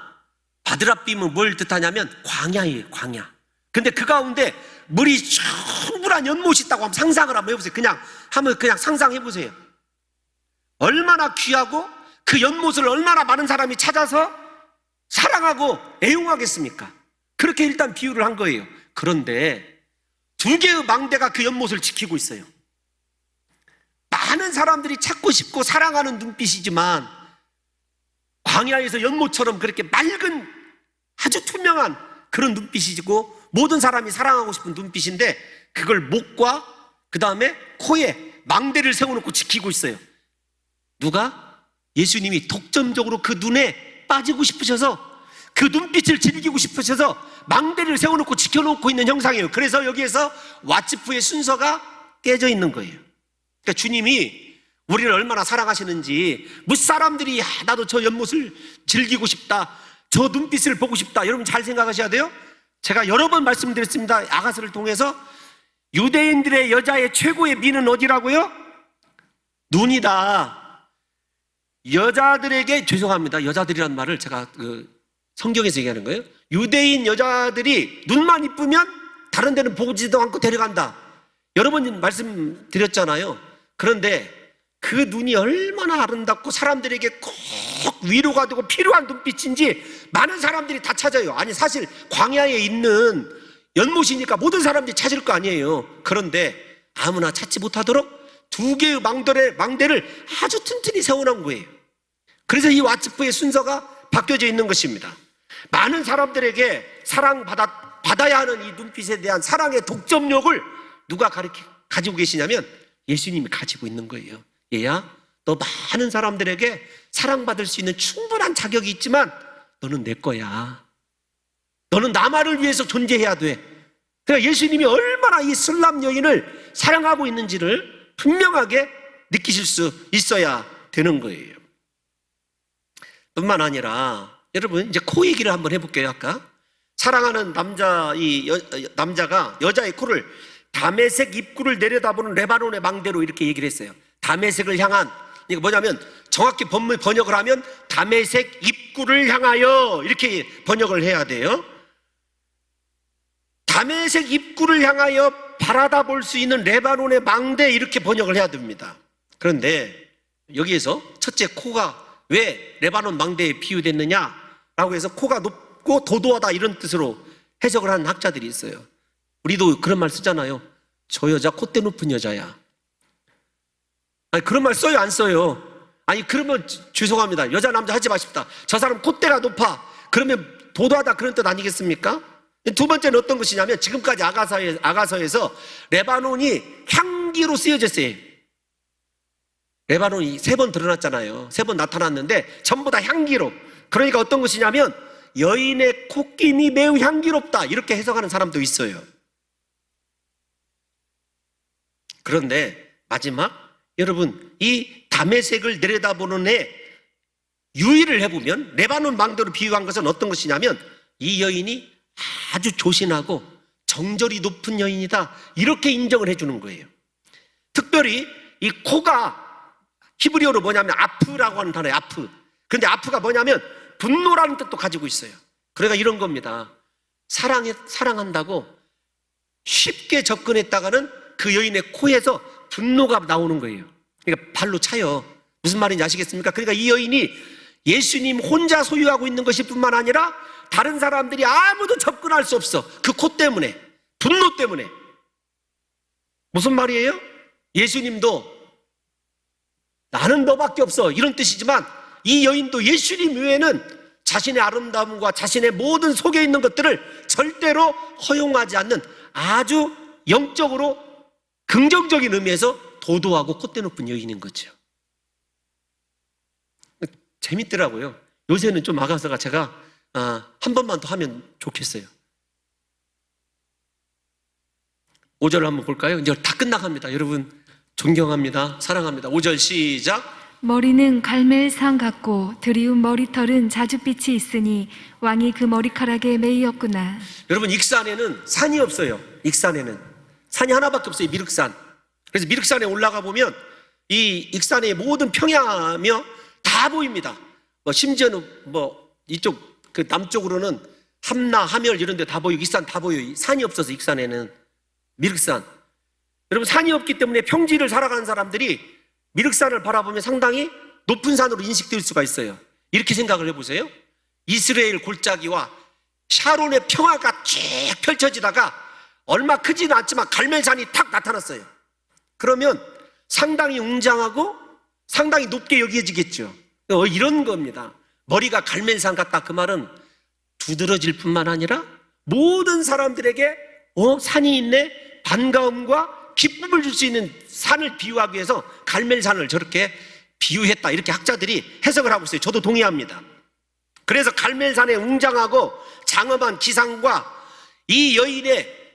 바드라빔은 뭘 뜻하냐면 광야예요, 광야. 근데 그 가운데 물이 충분한 연못이 있다고 한번 상상을 한번 해보세요. 그냥 상상해 보세요. 얼마나 귀하고 그 연못을 얼마나 많은 사람이 찾아서 사랑하고 애용하겠습니까? 그렇게 일단 비유를 한 거예요. 그런데 2개의 망대가 그 연못을 지키고 있어요. 많은 사람들이 찾고 싶고 사랑하는 눈빛이지만 광야에서 연못처럼 그렇게 맑은 아주 투명한 그런 눈빛이고 모든 사람이 사랑하고 싶은 눈빛인데, 그걸 목과 그 다음에 코에 망대를 세워놓고 지키고 있어요. 누가? 예수님이 독점적으로 그 눈에 빠지고 싶으셔서, 그 눈빛을 즐기고 싶으셔서 망대를 세워놓고 지켜놓고 있는 형상이에요. 그래서 여기에서 왓츠프의 순서가 깨져 있는 거예요. 그러니까 주님이 우리를 얼마나 사랑하시는지, 무사람들이 나도 저 연못을 즐기고 싶다, 저 눈빛을 보고 싶다, 여러분 잘 생각하셔야 돼요. 제가 여러 번 말씀드렸습니다. 아가서를 통해서 유대인들의 여자의 최고의 미는 어디라고요? 눈이다. 여자들에게, 죄송합니다, 여자들이란 말을 제가 성경에서 얘기하는 거예요. 유대인 여자들이 눈만 이쁘면 다른 데는 보지도 않고 데려간다, 여러 번 말씀드렸잖아요. 그런데 그 눈이 얼마나 아름답고 사람들에게 꼭 위로가 되고 필요한 눈빛인지 많은 사람들이 다 찾아요. 아니, 사실 광야에 있는 연못이니까 모든 사람들이 찾을 거 아니에요. 그런데 아무나 찾지 못하도록 2개의 망대를 아주 튼튼히 세워놓은 거예요. 그래서 이 왓츠프의 순서가 바뀌어져 있는 것입니다. 많은 사람들에게 사랑받아야 하는 이 눈빛에 대한 사랑의 독점력을 누가 가지고 계시냐면 예수님이 가지고 있는 거예요. 얘야, 너 많은 사람들에게 사랑받을 수 있는 충분한 자격이 있지만 너는 내 거야. 너는 나만을 위해서 존재해야 돼. 그러니까 예수님이 얼마나 이 술람 여인을 사랑하고 있는지를 분명하게 느끼실 수 있어야 되는 거예요. 뿐만 아니라 여러분, 이제 코 얘기를 한번 해볼게요. 아까 사랑하는 남자가 여자의 코를 다메섹 입구를 내려다보는 레바논의 망대로 이렇게 얘기를 했어요. 다메섹을 향한, 이게 뭐냐면 정확히 번역을 하면 다메섹 입구를 향하여 이렇게 번역을 해야 돼요. 다메섹 입구를 향하여 바라다 볼 수 있는 레바논의 망대, 이렇게 번역을 해야 됩니다. 그런데 여기에서 첫째, 코가 왜 레바논 망대에 비유됐느냐라고 해서 코가 높고 도도하다 이런 뜻으로 해석을 하는 학자들이 있어요. 우리도 그런 말 쓰잖아요. 저 여자 콧대 높은 여자야. 아니 그런 말 써요, 안 써요? 아니 그러면 죄송합니다. 여자 남자 하지 마십시다. 저 사람 콧대가 높아. 그러면 도도하다 그런 뜻 아니겠습니까? 두 번째는 어떤 것이냐면 지금까지 아가서에서 레바논이 향기로 쓰여졌어요. 레바논이 3번 드러났잖아요. 3번 나타났는데 전부 다 향기로. 그러니까 어떤 것이냐면 여인의 콧김이 매우 향기롭다 이렇게 해석하는 사람도 있어요. 그런데 마지막 여러분 이 다메섹을 내려다보는 애 유의를 해보면 레바논 망대로 비유한 것은 어떤 것이냐면 이 여인이 아주 조신하고 정절이 높은 여인이다 이렇게 인정을 해주는 거예요. 특별히 이 코가 히브리어로 뭐냐면 아프라고 하는 단어예요. 아프. 근데 아프가 뭐냐면 분노라는 뜻도 가지고 있어요. 그러니까 이런 겁니다. 사랑한다고 쉽게 접근했다가는 그 여인의 코에서 분노가 나오는 거예요. 그러니까 발로 차요. 무슨 말인지 아시겠습니까? 그러니까 이 여인이 예수님 혼자 소유하고 있는 것일 뿐만 아니라 다른 사람들이 아무도 접근할 수 없어. 그 코 때문에, 분노 때문에. 무슨 말이에요? 예수님도 나는 너밖에 없어 이런 뜻이지만 이 여인도 예수님 외에는 자신의 아름다움과 자신의 모든 속에 있는 것들을 절대로 허용하지 않는 아주 영적으로 긍정적인 의미에서 도도하고 콧대 높은 여인인 거죠. 재밌더라고요. 요새는 좀 아가서가 제가 한 번만 더 하면 좋겠어요. 5절 한번 볼까요? 이제 다 끝나갑니다. 여러분 존경합니다. 사랑합니다. 5절 시작. 머리는 갈멜상 같고 드리운 머리털은 자줏빛이 있으니 왕이 그 머리카락에 매이었구나. 여러분 익산에는 산이 없어요. 익산에는 산이 하나밖에 없어요. 미륵산. 그래서 미륵산에 올라가 보면 이 익산의 모든 평야며 다 보입니다. 심지어는 이쪽 그 남쪽으로는 함나, 함열 이런 데 다 보이고 익산 다 보여요. 산이 없어서 익산에는 미륵산. 여러분 산이 없기 때문에 평지를 살아가는 사람들이 미륵산을 바라보면 상당히 높은 산으로 인식될 수가 있어요. 이렇게 생각을 해보세요. 이스라엘 골짜기와 샤론의 평화가 쭉 펼쳐지다가 얼마 크지는 않지만 갈멜산이 탁 나타났어요. 그러면 상당히 웅장하고 상당히 높게 여겨지겠죠. 이런 겁니다. 머리가 갈멜산 같다 그 말은 두드러질 뿐만 아니라 모든 사람들에게 산이 있네 반가움과 기쁨을 줄 수 있는 산을 비유하기 위해서 갈멜산을 저렇게 비유했다 이렇게 학자들이 해석을 하고 있어요. 저도 동의합니다. 그래서 갈멜산의 웅장하고 장엄한 기상과 이 여인의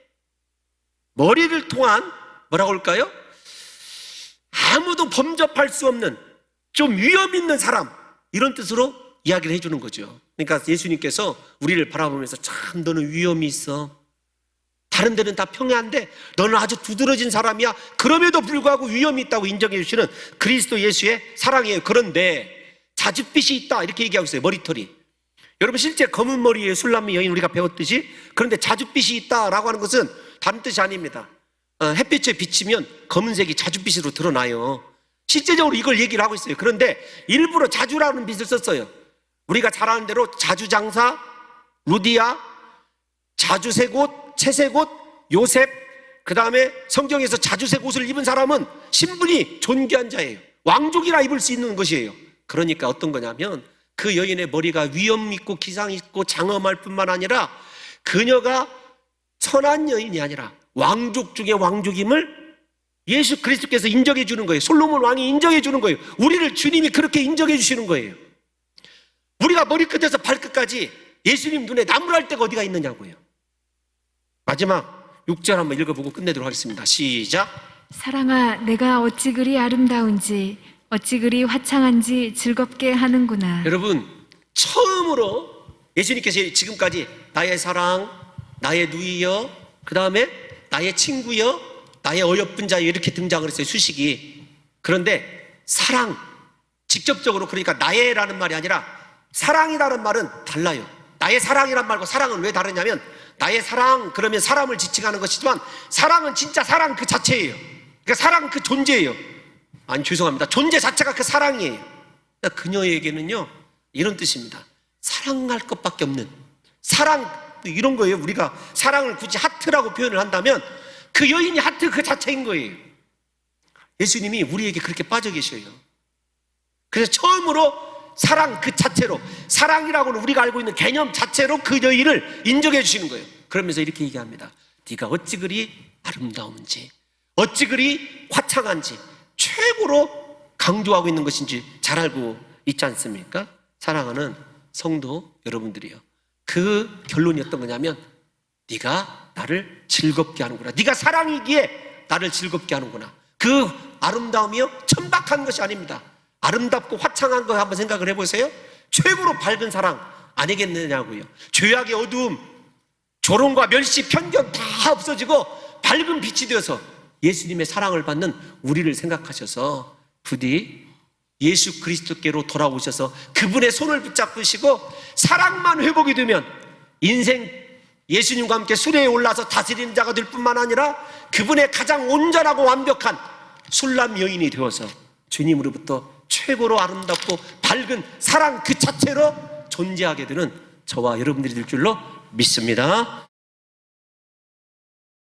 머리를 통한 뭐라고 할까요? 아무도 범접할 수 없는 좀 위험 있는 사람 이런 뜻으로 이야기를 해주는 거죠. 그러니까 예수님께서 우리를 바라보면서 참 너는 위험이 있어. 다른 데는 다 평야인데 너는 아주 두드러진 사람이야. 그럼에도 불구하고 위험이 있다고 인정해 주시는 그리스도 예수의 사랑이에요. 그런데 자줏빛이 있다 이렇게 얘기하고 있어요. 머리털이. 여러분 실제 검은 머리의 술람미 여인 우리가 배웠듯이 그런데 자줏빛이 있다라고 하는 것은 다른 뜻이 아닙니다. 햇빛에 비치면 검은색이 자줏빛으로 드러나요. 실제적으로 이걸 얘기를 하고 있어요. 그런데 일부러 자주라는 빛을 썼어요. 우리가 잘 아는 대로 자주장사, 루디아, 자주색 옷, 채색 옷, 요셉, 그 다음에 성경에서 자주색 옷을 입은 사람은 신분이 존귀한 자예요. 왕족이라 입을 수 있는 것이에요. 그러니까 어떤 거냐면 그 여인의 머리가 위험 있고 기상 있고 장엄할 뿐만 아니라 그녀가 선한 여인이 아니라 왕족 중에 왕족임을 예수 그리스도께서 인정해 주는 거예요. 솔로몬 왕이 인정해 주는 거예요. 우리를 주님이 그렇게 인정해 주시는 거예요. 우리가 머리끝에서 발끝까지 예수님 눈에 나무랄 데가 어디가 있느냐고요. 마지막 6절 한번 읽어보고 끝내도록 하겠습니다. 시작. 사랑아, 내가 어찌 그리 아름다운지 어찌 그리 화창한지 즐겁게 하는구나. 여러분 처음으로 예수님께서 지금까지 나의 사랑, 나의 누이여, 그 다음에 나의 친구여, 나의 어여쁜 자여 이렇게 등장을 했어요. 수식이. 그런데 사랑 직접적으로 그러니까 나의라는 말이 아니라 사랑이라는 말은 달라요. 나의 사랑이란 말과 사랑은 왜 다르냐면 나의 사랑 그러면 사람을 지칭하는 것이지만 사랑은 진짜 사랑 그 자체예요. 그러니까 사랑 그 존재예요. 아니 죄송합니다. 존재 자체가 그 사랑이에요. 그녀에게는요 이런 뜻입니다. 사랑할 것밖에 없는, 사랑 이런 거예요. 우리가 사랑을 굳이 하트라고 표현을 한다면 그 여인이 하트 그 자체인 거예요. 예수님이 우리에게 그렇게 빠져 계셔요. 그래서 처음으로 사랑 그 자체로, 사랑이라고는 우리가 알고 있는 개념 자체로 그 여인을 인정해 주시는 거예요. 그러면서 이렇게 얘기합니다. 네가 어찌 그리 아름다운지, 어찌 그리 화창한지, 최고로 강조하고 있는 것인지 잘 알고 있지 않습니까? 사랑하는 성도 여러분들이요, 그 결론이었던 거냐면 네가 나를 즐겁게 하는구나, 네가 사랑이기에 나를 즐겁게 하는구나. 그 아름다움이요 천박한 것이 아닙니다. 아름답고 화창한 거 한번 생각을 해보세요. 최고로 밝은 사랑 아니겠느냐고요. 죄악의 어두움, 조롱과 멸시, 편견 다 없어지고 밝은 빛이 되어서 예수님의 사랑을 받는 우리를 생각하셔서 부디 예수 그리스도께로 돌아오셔서 그분의 손을 붙잡으시고 사랑만 회복이 되면 인생 예수님과 함께 수레에 올라서 다스리는 자가 될 뿐만 아니라 그분의 가장 온전하고 완벽한 술람 여인이 되어서 주님으로부터 최고로 아름답고 밝은 사랑 그 자체로 존재하게 되는 저와 여러분들이 될 줄로 믿습니다.